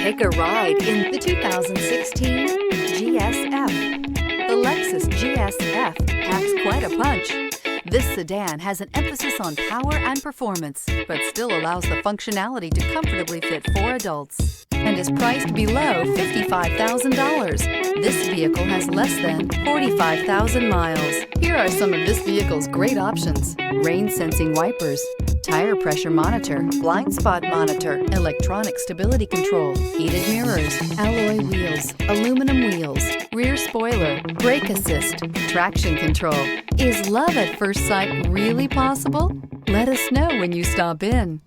Take a ride in the 2016 GS F. The Lexus GS F packs quite a punch. This sedan has an emphasis on power and performance, but still allows the functionality to comfortably fit 4 adults and is priced below $55,000. This vehicle has less than 45,000 miles. Here are some of this vehicle's great options: rain-sensing wipers, tire pressure monitor, blind spot monitor, electronic stability control, heated mirrors, alloy wheels, aluminum wheels, rear spoiler, brake assist, traction control. Is love at first sight really possible? Let us know when you stop in.